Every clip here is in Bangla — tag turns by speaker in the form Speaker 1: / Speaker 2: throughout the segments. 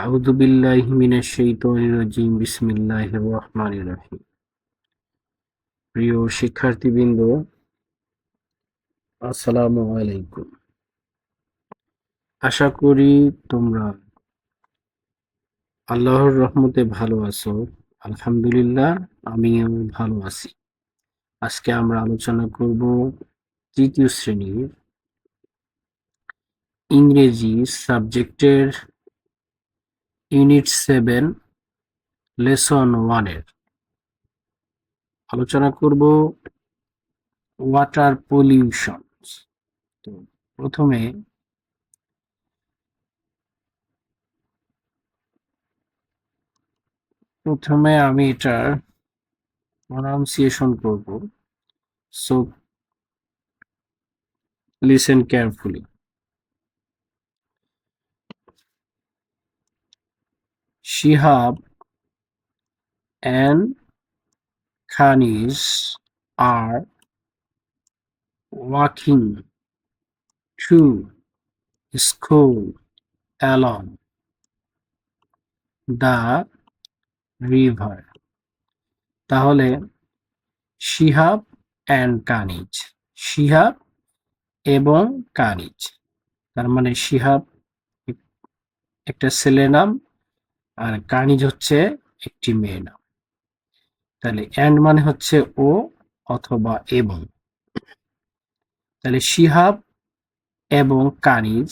Speaker 1: আউযু বিল্লাহি মিনাশ শাইতানির রাজিম বিসমিল্লাহির রহমানির রহিম। প্রিয় শিক্ষার্থীবৃন্দ, আসসালামু আলাইকুম। আশা করি তোমরা আল্লাহর রহমতে ভালো আছো। আলহামদুলিল্লাহ, আমিও ভালো আছি। আজকে আমরা আলোচনা করব তৃতীয় শ্রেণীর ইংরেজি সাবজেক্টের ইউনিট 7 লেসন 1 এর আলোচনা করব ওয়াটার পলিউশন। তো প্রথমে আমি এটার pronunciation করব, so listen carefully. Shihab and Khanis are walking to school along the river. তাহলে শিহাব and কানিজ, শিহাব এবং কানিজ, তার মানে শিহাব একটা ছেলে নাম আর কানিজ হচ্ছে একটি মেয়ে নাম। তাহলে and মানে হচ্ছে ও অথবা এবং। তাহলে শিহাব এবং কানিজ,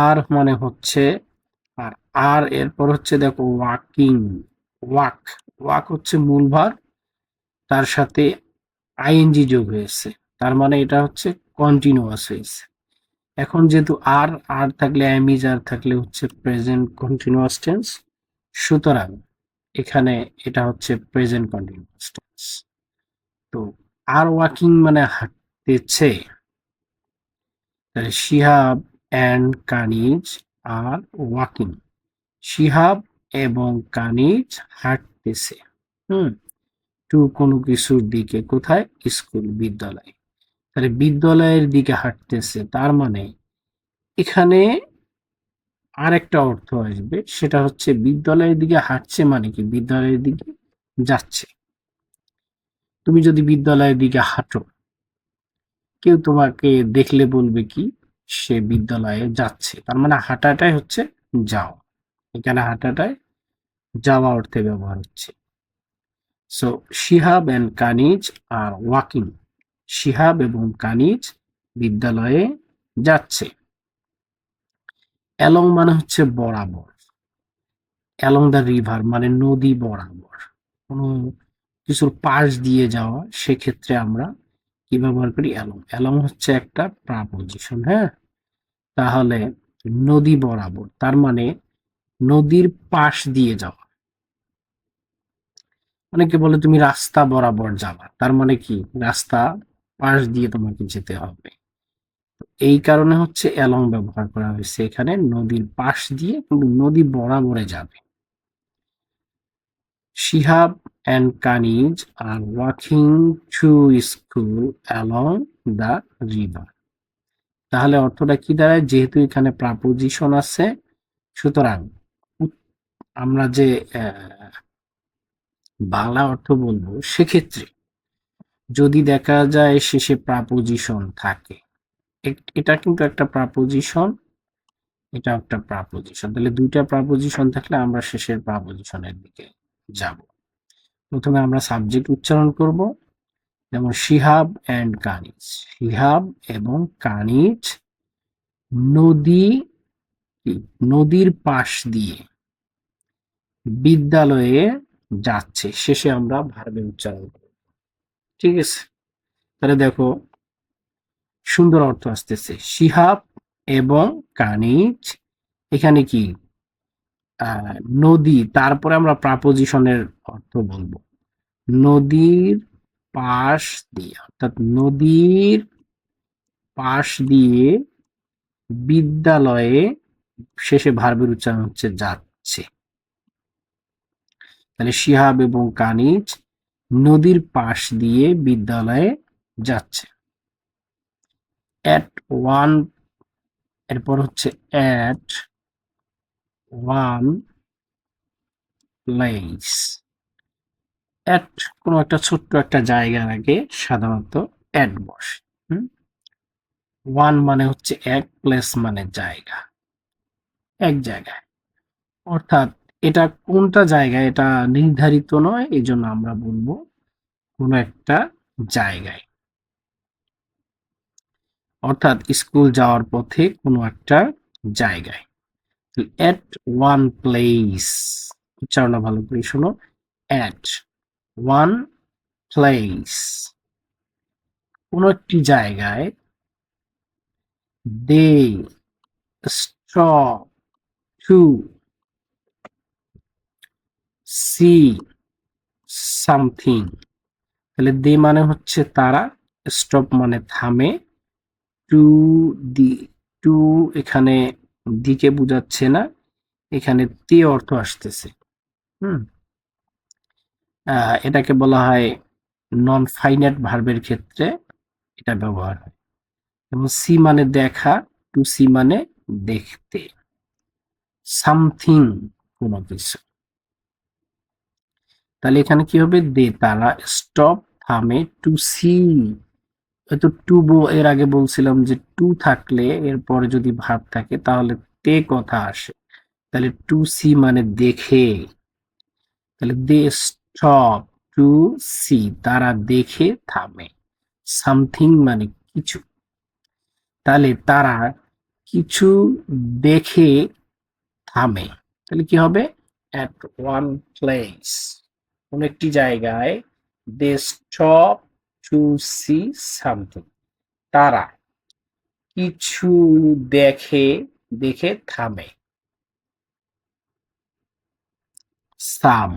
Speaker 1: আর মানে হচ্ছে আর, আর এরপর হচ্ছে দেখো ওয়াকিং, ওয়াক, ওয়াক হচ্ছে মূল ভার, তার সাথে আইএনজি যোগ হয়েছে, তার মানে এটা হচ্ছে কন্টিনিউয়াস হয়েছে। এখন যেহেতু আর, আর থাকলে অ্যামিজ, আর থাকলে হচ্ছে প্রেজেন্ট কন্টিনিউয়াস টেন্স, সুতরাং এখানে এটা হচ্ছে প্রেজেন্ট কন্টিনিউয়াস টেন্স। তো আর ওয়াকিং মানে হাঁটতেছে, তাহলে Shihab and Kaniz are walking, Shihab এবং কানিজ হাঁটতেছে টু কোনো কিছুর দিকে, কোথায়? স্কুল, বিদ্যালয়। তাহলে বিদ্যালয়ের দিকে হাঁটতেছে, তার মানে এখানে আর একটা অর্থ আসবে, সেটা হচ্ছে বিদ্যালয়ের দিকে হাঁটছে মানে কি বিদ্যালয়ের দিকে যাচ্ছে। তুমি যদি বিদ্যালয়ের দিকে হাঁটো, কেউ তোমাকে দেখলে বলবে কি সে বিদ্যালয়ে যাচ্ছে, তার মানে হাঁটাটাই হচ্ছে যাও। এখানে হাঁটাটাই যাওয়া অর্থে ব্যবহার হচ্ছে। So Shihab and Kaniz are walking, Shihab এবং কানিজ বিদ্যালয়ে যাচ্ছে। অ্যালং মানে হচ্ছে বরাবর, অ্যালং দ্য রিভার মানে নদী বরাবর, কোনো কিছুর পাশ দিয়ে যাওয়া, সেক্ষেত্রে আমরা কি ব্যবহার করি? অ্যালং। অ্যালং হচ্ছে একটা প্রাপোজিশন, হ্যাঁ। তাহলে নদী বরাবর, তার মানে নদীর পাশ দিয়ে যাওয়া। অনেকে বলে তুমি রাস্তা বরাবর যাবা, তার মানে কি রাস্তা পাশ দিয়ে তোমাকে যেতে হবে। এই কারণে হচ্ছে অ্যালং ব্যবহার করা হয়েছে এখানে, নদীর পাশ দিয়ে, কিন্তু নদী বরাবরে যাবে। Shihab and Kaniz are walking to school along the river. তাহলে অর্থটা কি দাঁড়ায়? যেহেতু এখানে প্রাপোজিশন আছে, সুতরাং আমরা যে বাংলা অর্থ বলবো, সেক্ষেত্রে যদি দেখা যায় শেষে প্রাপোজিশন থাকে, এটা কিন্তু একটা প্রাপোজিশন, এটা একটা প্রাপোজিশন, তাহলে দুইটা প্রাপোজিশন থাকলে আমরা শেষের প্রাপোজিশনের দিকে যাব। প্রথমে আমরা সাবজেক্ট উচ্চারণ করব, যেমন শিহাব অ্যান্ড কানিজ, শিহাব এবং কানিজ নদী, নদীর পাশ দিয়ে বিদ্যালয়ে যাচ্ছে, শেষে আমরা ভার্বে উচ্চারণ করব। ঠিক আছে, তাহলে দেখো সুন্দর অর্থ আসতেছে, শিহাব এবং কানিজ, এখানে কি নদী, তারপরে আমরা প্রাপোজিশনের অর্থ বলবো, নদীর পাশ দিয়ে, অর্থাৎ নদীর পাশ দিয়ে বিদ্যালয়ে, শেষে ভার্বের উচ্চারণ হচ্ছে যাচ্ছে। তাহলে শিহাব এবং কানিজ নদীর পাশ দিয়ে বিদ্যালয়ে যাচ্ছে। অ্যাট ওয়ান, এরপর হচ্ছে অ্যাট ওয়ান প্লেস। অ্যাট কোনো একটা ছোট্ট একটা জায়গার আগে সাধারণত অ্যাট বসে। ওয়ান মানে হচ্ছে এক, প্লেস মানে জায়গা, এক জায়গায়। অর্থাৎ এটা কোনটা জায়গায় এটা নির্ধারিত নয়, এই জন্য আমরা বলবো কোনো একটা জায়গায়। অর্থাৎ স্কুল যাওয়ার পথে কোনো একটা জায়গায়। এট ওয়ান প্লেস, উচ্চারণটা ভালো করে শোনো। এট ওয়ান প্লেস, কোনো একটি জায়গায়। They stop to see something. তাহলে দে মানে হচ্ছে তারা, স্টপ মানে থামে, টু দি, টু এখানে দিকে বোঝাচ্ছে না, এখানে তে অর্থ আসতেছে। হুম এটাকে বলা হয় নন ফাইনাইট ভার্বের ক্ষেত্রে এটা ব্যবহার হয়। এবং সি মানে দেখা, টু সি মানে দেখতে, সামথিং কোনো কিছু। তাহলে এখানে কি হবে, দে তারা, স্টপ থামে, টু সি, হয়তো টু এর আগে বলছিলাম যে টু থাকলে এরপরে যদি ভার্ব থাকে তাহলে তে কথা আসে। তাহলে টু সি মানে দেখে, তাহলে দে স্টপ টু সি, তারা দেখে থামে, সামথিং মানে কিছু। তাহলে তারা কিছু দেখে থামে। তাহলে কি হবে, অ্যাট ওয়ান প্লেস, কোন একটি জায়গায়, they stop to see something, তারা কিছু দেখে, দেখে থামে। Some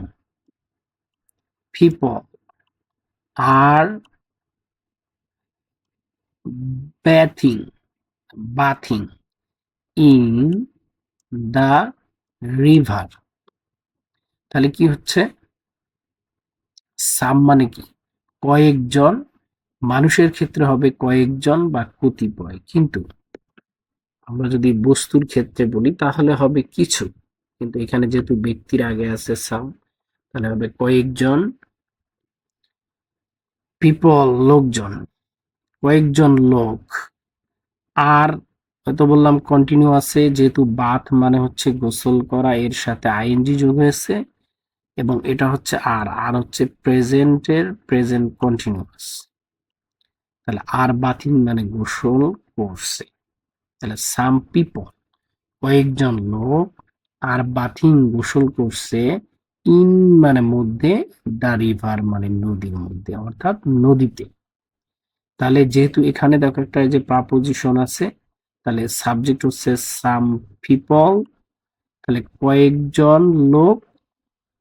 Speaker 1: people are bathing, bathing in the river। তাহলে কি হচ্ছে, সাম মানে কি, কয়েকজন, মানুষের ক্ষেত্রে হবে কয়েকজন বা কতিপয়, কিন্তু আমরা যদি বস্তুর ক্ষেত্রে বলি তাহলে হবে কিছু। কিন্তু এখানে যেহেতু ব্যক্তির আগে আছে সাম, তাহলে হবে কয়েকজন, পিপল লোকজন, কয়েকজন লোক। আর হয়তো বললাম কন্টিনিউয়াসে, যেহেতু বাথ মানে হচ্ছে গোসল করা, এর সাথে আইএনজি যোগ হয়েছে, এবং এটা হচ্ছে আর হচ্ছে প্রেজেন্টের প্রেজেন্ট কন্টিনিউয়াস। তাহলে আর বাথিং মানে গোসল করছে। তাহলে সাম পিপল কয়েকজন লোক, আর বাথিং গোসল করছে, ইন মানে মধ্যে, দা রিভার মানে নদীর মধ্যে, অর্থাৎ নদীতে। তাহলে যেহেতু এখানে দেখো একটা যে প্রাপোজিশন আছে, তাহলে সাবজেক্ট হচ্ছে সাম পিপল, তাহলে কয়েকজন লোক,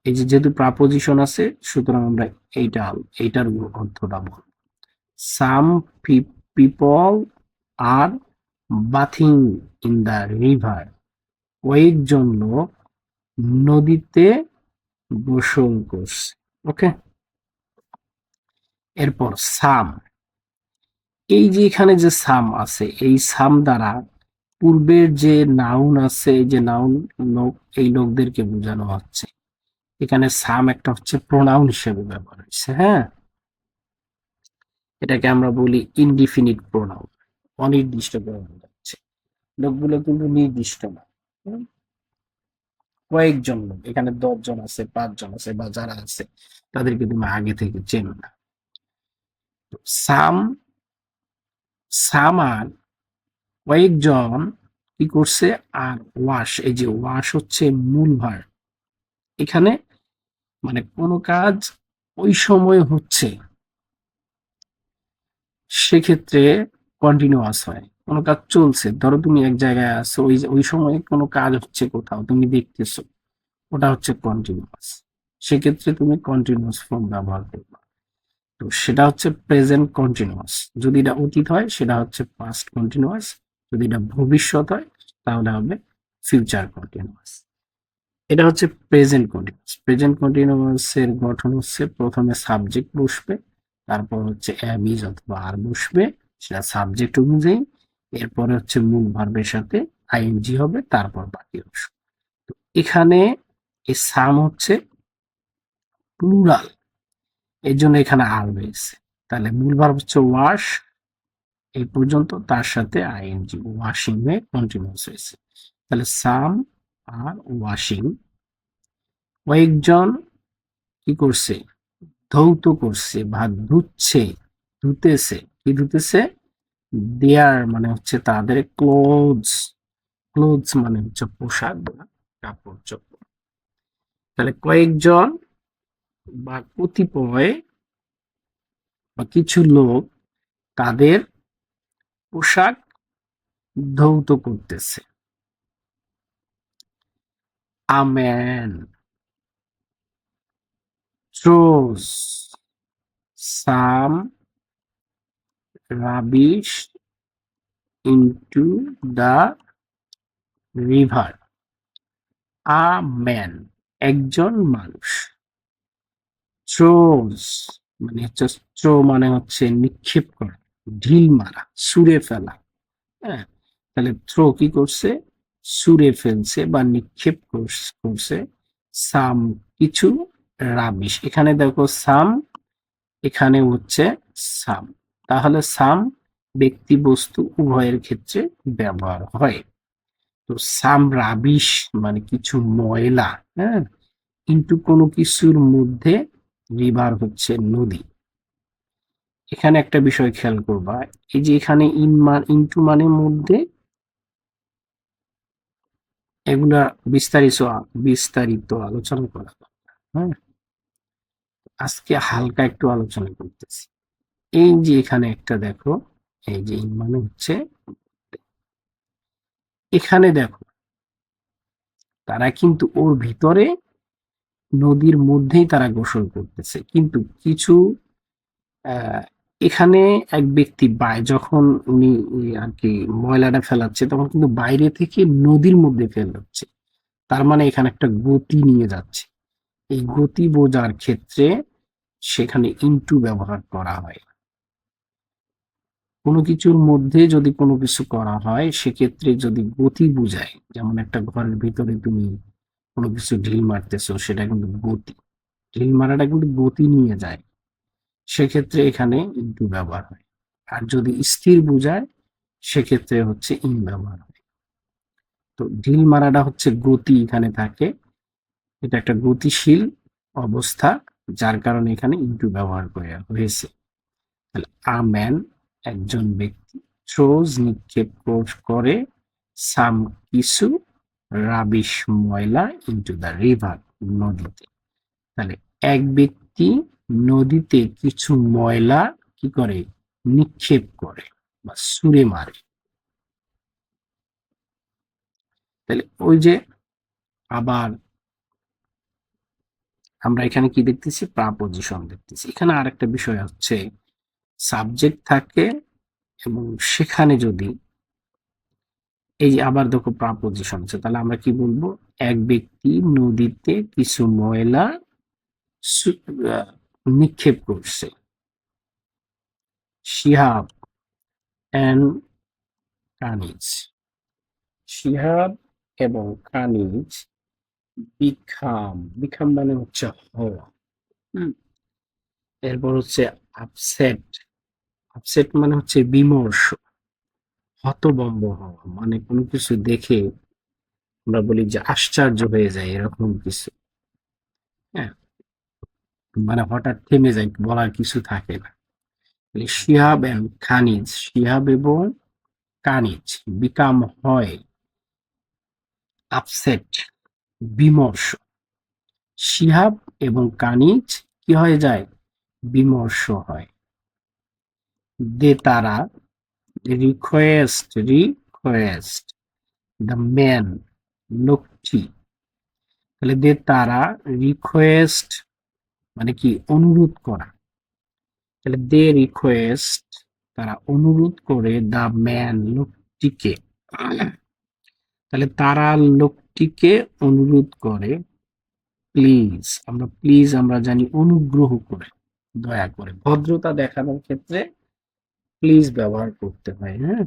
Speaker 1: এই যে যেহেতু প্রাপোজিশন আছে সুতরাং আমরা এইটার অর্থটা বল, some people are bathing in the river, কয়েকজন লোক নদীতে গোসল করছে। ওকে, এরপর সাম, এই যে এখানে যে সাম আছে, এই সাম দ্বারা পূর্বের যে নাউন আছে, এই যে নাউন লোক, এই লোকদেরকে বোঝানো হচ্ছে। এখানে সাম একটা হচ্ছে প্রোনাউন হিসেবে ব্যবহার হয়েছে। হ্যাঁ, এটাকে আমরা বলি ইনডিফিনিট প্রোনাউন, অনির্দিষ্ট করে বোঝাচ্ছে। লোকগুলো কিন্তু নির্দিষ্ট না। হুম? কয়েকজন লোক, এখানে 10 জন আছে, 5 জন আছে, বা যারা আছে তাদেরকে তুমি আগে থেকে চেনো না। সাম, সামার কয়েকজন কি করছে, আর ওয়াশ, এই যে ওয়াশ হচ্ছে মূল ভার, এখানে মানে কোনো কাজ ওই সময় হচ্ছে সেক্ষেত্রে কন্টিনিউয়াস হয়। কোনো কাজ চলছে, ধরো তুমি এক জায়গায় আছো, ওই ওই সময় কোনো কাজ হচ্ছে কোথাও তুমি দেখতেছো, ওটা হচ্ছে কন্টিনিউয়াস, সেক্ষেত্রে তুমি কন্টিনিউয়াস ফর্ম ব্যবহার করবে। তো সেটা হচ্ছে প্রেজেন্ট কন্টিনিউয়াস। যদি এটা অতীত হয় সেটা হচ্ছে পাস্ট কন্টিনিউয়াস, যদি এটা ভবিষ্যৎ হয় তাহলে হবে ফিউচার কন্টিনিউয়াস। এটা হচ্ছে প্রেজেন্ট কন্টিনিউয়াস। প্রেজেন্ট কন্টিনিউয়াস এর গঠন হচ্ছে প্রথমে সাবজেক্ট বসবে, তারপর হচ্ছে অ্যাব ইজ অথবা আর বসবে, সেটা সাবজেক্ট অনুযায়ী, এরপরে হচ্ছে মূল ভার্বের সাথে আইএনজি হবে, তারপর বাকি অংশ। তো এখানে এই সাম হচ্ছে প্লুরাল, এর জন্য এখানে আর রয়েছে। তাহলে মূল ভার্ব হচ্ছে ওয়াশ, এই পর্যন্ত, তার সাথে আইএনজি ওয়াশিং এ কন্টিনিউয়াস হয়েছে। তাহলে সাম আর ওয়াশিং। কয়েকজন কি করছে, ধৌত করছে বা ধুচ্ছে, ধুতেছে। কি ধুতেছে? দেয়ার মানে হচ্ছে তাদের ক্লোথস, ক্লোথস মানে হচ্ছে পোশাক বা কাপড় চোপড়। তাহলে কয়েকজন বা কতিপয় বা কিছু লোক তাদের পোশাক ধৌত করতেছে। A man throws some rubbish into the river. A man একজন মানুষ, throws মানে হচ্ছে throw মানে হচ্ছে নিক্ষেপ করা, ঢিল মারা, ছুঁড়ে ফেলা। হ্যাঁ, তাহলে থ্রো কি করছে? ছুঁড়ে ফেলছে বা নিক্ষেপ করছে সাম কিছু রাবিশ। এখানে দেখো সাম, এখানে হচ্ছে সাম। তাহলে সাম ব্যক্তি বস্তু উভয়ের ক্ষেত্রে ব্যবহার হয়। তো সাম রাবিশ মানে কিছু ময়লা, হ্যাঁ, ইন্টু কোনো কিছুর মধ্যে, রিভার হচ্ছে নদী। এখানে একটা বিষয় খেয়াল করবা, এই যে এখানে ইন্টু মানে মধ্যে, এগুলা বিস্তারিত বিস্তারিত আলোচনা করা দরকার। হ্যাঁ, আজকে হালকা একটু আলোচনা করতেছি। এই যে এখানে একটা দেখো, এই যে ইন মানে হচ্ছে, এখানে দেখো তারা কিন্তু ওর ভিতরে নদীর মধ্যেই তারা গোসল করতেছে, কিন্তু কিছু আহ, এখানে এক ব্যক্তি যখন উনি আর কি ময়লাটা ফেলাচ্ছে, তখন কিন্তু বাইরে থেকে নদীর মধ্যে ফেলাচ্ছে। তার মানে এখানে একটা গতি নিয়ে যাচ্ছে। এই গতি বোঝার ক্ষেত্রে সেখানে ইনটু ব্যবহার করা হয়। কোনো কিছুর মধ্যে যদি কোনো কিছু করা হয়, সেক্ষেত্রে যদি গতি বুঝায়, যেমন একটা ঘরের ভিতরে তুমি কোনো কিছু ঢিল মারতেছো, সেটা কিন্তু গতি, ঢিল মারাটা কিন্তু গতি নিয়ে যায়, সেক্ষেত্রে এখানে ইনটু ব্যবহার হয়। আর যদি স্থির বুঝায়, সেক্ষেত্রে হচ্ছে ইন ব্যবহার হয়। তো ঢিল মারাটা হচ্ছে গতি এখানে থাকে, এটা একটা গতিশীল অবস্থা, যার কারণে এখানে ইনটু ব্যবহার করে হয়েছে। তাহলে আ ম্যান একজন ব্যক্তি, থ্রোজ নিক্ষেপ করে, সাম কিছু, রাবিশ ময়লা, ইনটু দ্য রিভার নদীতে। তাহলে এক ব্যক্তি নদীতে কিছু ময়লা কি করে, নিক্ষেপ করে বা ছুঁড়ে মারে। তাহলে ওই যে আবার আমরা এখানে কি দেখতেছি, প্রাপোজিশন দেখতেছি। এখানে আরেকটা বিষয় হচ্ছে, সাবজেক্ট থাকে এবং সেখানে যদি, এই যে আবার দেখো প্রাপোজিশন আছে, তাহলে আমরা কি বলবো, এক ব্যক্তি নদীতে কিছু ময়লা সু- আহ, নিক্ষেপ করছে। শিহাব অ্যান্ড কানিজ, শিহাব এবং কানিজ বিখাম মানে হচ্ছে হওয়া। হুম, এরপর হচ্ছে আপসেট, আপসেট মানে হচ্ছে বিমর্ষ, হতভম্ব হওয়া, মানে কোনো কিছু দেখে আমরা বলি যে আশ্চর্য হয়ে যায়, এরকম কিছু। হ্যাঁ, মানে হঠাৎ থেমে যায়, বলার কিছু থাকে না। শিহাব এন্ড খানিজ, শিহাব এবং কানিজ বিকাম হয় আপসেট, বিমর্ষ। শিহাব এবং কানিজ কি হয়ে যায়, বিমর্ষ হয়। তারা রিকোয়েস্ট দ্য ম্যান, লোকটি। তাহলে তারা রিকোয়েস্ট মানে কি, অনুরোধ করা। তাহলে রিকোয়েস্ট তারা অনুরোধ করে দ্য ম্যান লোকটিকে। তাহলে তারা লোকটিকে অনুরোধ করে, প্লিজ, আমরা জানি অনুগ্রহ করে, দয়া করে, ভদ্রতা দেখানোর ক্ষেত্রে প্লিজ ব্যবহার করতে হয়। হ্যাঁ,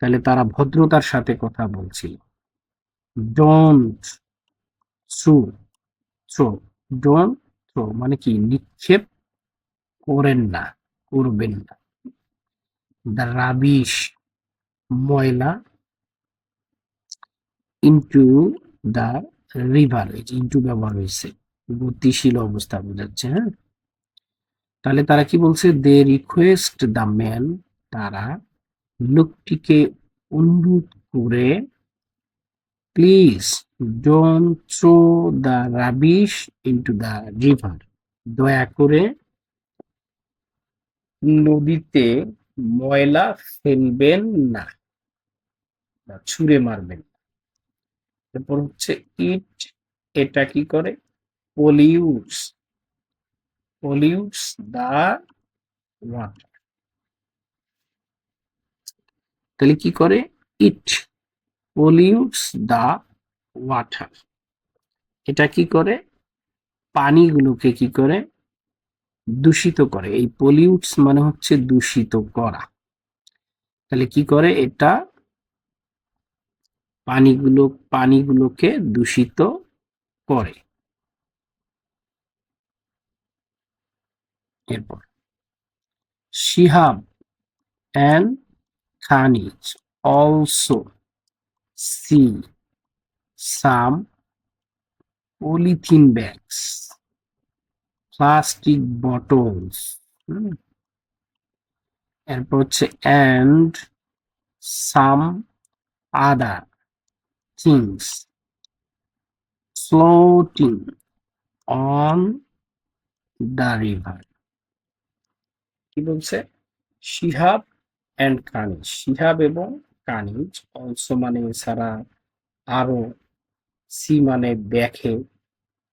Speaker 1: তাহলে তারা ভদ্রতার সাথে কথা বলছিল। Don't through, throw, don't throw মানে কি নিক্ষেপ করেন না, করবেন না। দ্য রাবিশ ময়লা ইনটু দ্য রিভার, এই যে ইনটু ব্যবহার হয়েছে, গতিশীল অবস্থা বোঝাচ্ছে। হ্যাঁ, তাহলে তারা কি বলছে, দে রিকোয়েস্ট দ্য ম্যান, তারা লোকটিকে অনুরোধ করে, please don't throw the rubbish into the river, দয়া করে নদীতে ময়লা ফেলবেন না বা ছুঁড়ে মারবেন না। এরপর হচ্ছে ইট, এটা কি করে, পলিউটস, পলিউটস দ্য ওয়াটার। তাহলে কি করে, ইট পলিউটস দ্য ওয়াটার, এটা কি করে, পানিগুলোকে কি করে, দূষিত করে। এই পলিউটস মানে হচ্ছে দূষিত করা। তাহলে কি করে, এটা পানিগুলোকে দূষিত করে। এরপর Shihab and Khaniz also see some polythene bags, plastic bottles. এরপর হচ্ছে and some other things floating on the river. কি বলছে, শিহাব অ্যান্ড কানিজ, শিহাব এবং কানিজ, অলসো মানে এছাড়া, আরো, সি মানে দেখে,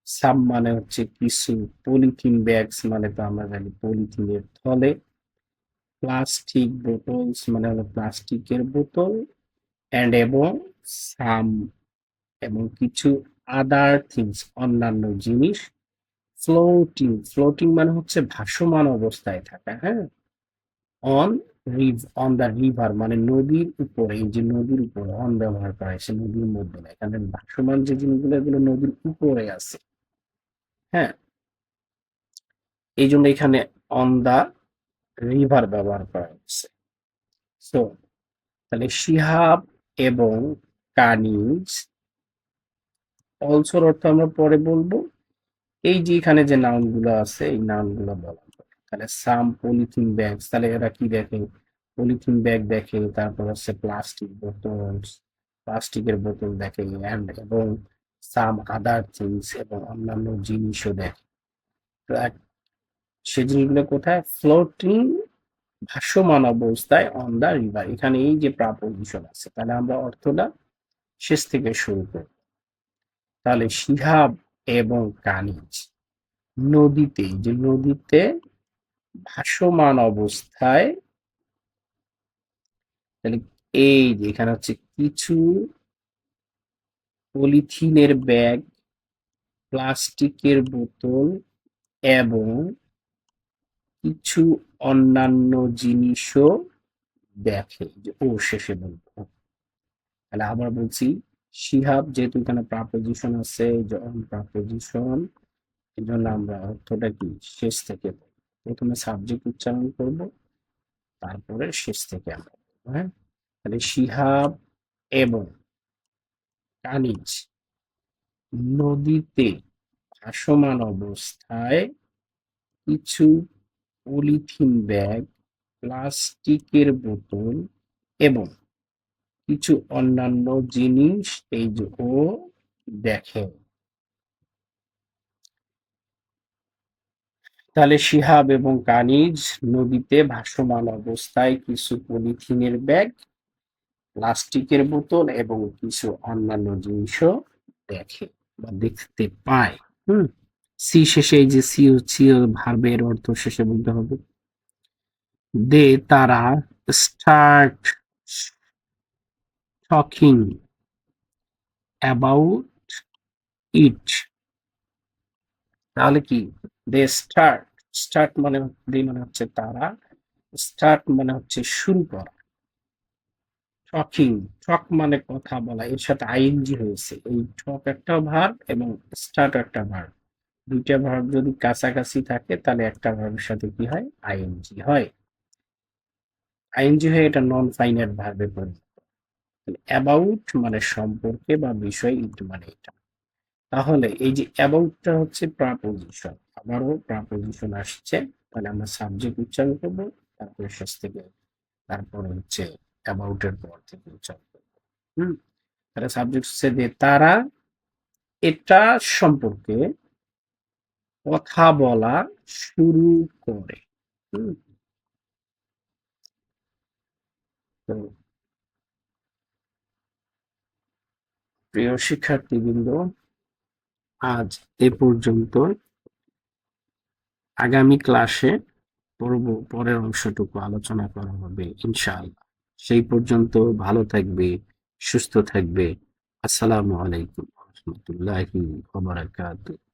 Speaker 1: সাব মানে হচ্ছে কিছু, পলিথিন ব্যাগস মানে তো আমরা জানি পলিথিনের থলে, প্লাস্টিক বোতলস মানে হলো প্লাস্টিকের বোতল, অ্যান্ড এবং সাম এবং কিছু, আদার থিংস অন্যান্য জিনিস, ফ্লোটিং, ফ্লোটিং মানে হচ্ছে ভাসমান অবস্থায় থাকা। হ্যাঁ, অন অন দ্য রিভার মানে নদীর উপরে, এই যে নদীর উপরে অন ব্যবহার করা হয়েছে, নদীর মধ্যে না, এখানে ভাসমান যে জিনিসগুলো এগুলো নদীর উপরে আছে। হ্যাঁ, এই জন্য এখানে অন দা রিভার ব্যবহার করা হচ্ছে। সো তাহলে শিহাব এবং কানিজ, অলসোর অর্থ আমরা পরে বলবো। এই যে এখানে যে নাউন গুলো আছে এই নাউন গুলো বলা হবে। তাহলে সাম পলিথিন ব্যাগ, তাহলে এরা কি দেখে, পলিথিন ব্যাগ দেখে, তারপর হচ্ছে প্লাস্টিক বোতল, প্লাস্টিকের বোতল দেখে, এবং সাম আদার থিংস এবং অন্যান্য জিনিসও দেখে। তো সে জিনিসগুলো কোথায়, ফ্লোটিং ভাসমান অবস্থায় অন দা রিভার, এখানে এই যে প্রাপোজিশন আছে, তাহলে আমরা অর্থটা শেষ থেকে শুরু করব। তাহলে শিহাব এবং কানিজ নদীতে, যে নদীতে ভাসমান অবস্থায়, তাহলে এই যে এখানে হচ্ছে কিছু পলিথিনের ব্যাগ, প্লাস্টিকের বোতল এবং কিছু অন্যান্য জিনিসও দেখে, যে ও শেষে বলবো। তাহলে আবার বলছি, শিহাব যেহেতু এখানে প্রাপোজিশন আছে, যখন প্রাপোজিশন, এই জন্য আমরা অর্থটা কি শেষ থেকে বলবো। প্রথমে সাবজেক্ট উচ্চারণ করব, তারপরে শেষ থেকে আমরা বলবো। হ্যাঁ, তাহলে শিহাব এবং কানিজ নদীতে ভাসমান অবস্থায় কিছু পলিথিন ব্যাগ, প্লাস্টিকের বোতল এবং কিছু অন্যান্য জিনিস এই যে ও দেখে। তাহলে শিহাব এবং কানিজ নদীতে ভাসমান অবস্থায় কিছু পলিথিনের ব্যাগ, প্লাস্টিকের বোতল এবং কিছু অন্যান্য জিনিসও দেখে বা দেখতে পায়। হুম, সি শেষে, এই যে সি ভার্বের অর্থ শেষে বলতে হবে। দে তারা, স্টার্ট টকিং অ্যাবাউট ইট, তাহলে কি, দে স্টার্ট, স্টার্ট মানে, দে মানে হচ্ছে তারা, স্টার্ট মানে হচ্ছে শুরু করা, টকিং, টক মানে কথা বলা, এর সাথে আইএনজি হয়েছে। এই টক একটা ভার্ব এবং স্টার্ট একটা ভার্ব, দুইটা ভার্ব যদি কাছাকাছি থাকে তাহলে একটা ভার্বের সাথে কি হয়, আইএনজি হয়। আইএনজি হয়ে এটা নন ফাইনাইট ভার্বে পরিণত। অ্যাবাউট মানে সম্পর্কে বা বিষয়, ইট মানে এটা। তাহলে এই যে অ্যাবাউটটা হচ্ছে প্রাপোজিশন, আবারও প্রাপোজিশন আসছে, তাহলে আমরা সাবজেক্ট উচ্চারণ করবো, তারপরে শেষ থেকে তারপরে হচ্ছে অ্যাবাউট এর পর থেকে উচ্চারণ করবো। হুম, তাহলে সাবজেক্ট হচ্ছে যে তারা এটা সম্পর্কে কথা বলা শুরু করে। হুম, তো প্রিয় শিক্ষার্থীবৃন্দ, আজ এ পর্যন্ত। আগামী ক্লাসে পরের অংশটুকু আলোচনা করা হবে ইনশাআল্লাহ। সেই পর্যন্ত ভালো থাকবে, সুস্থ থাকবে। আসসালামু আলাইকুম ওয়া রাহমাতুল্লাহি ওয়া বারাকাতুহু।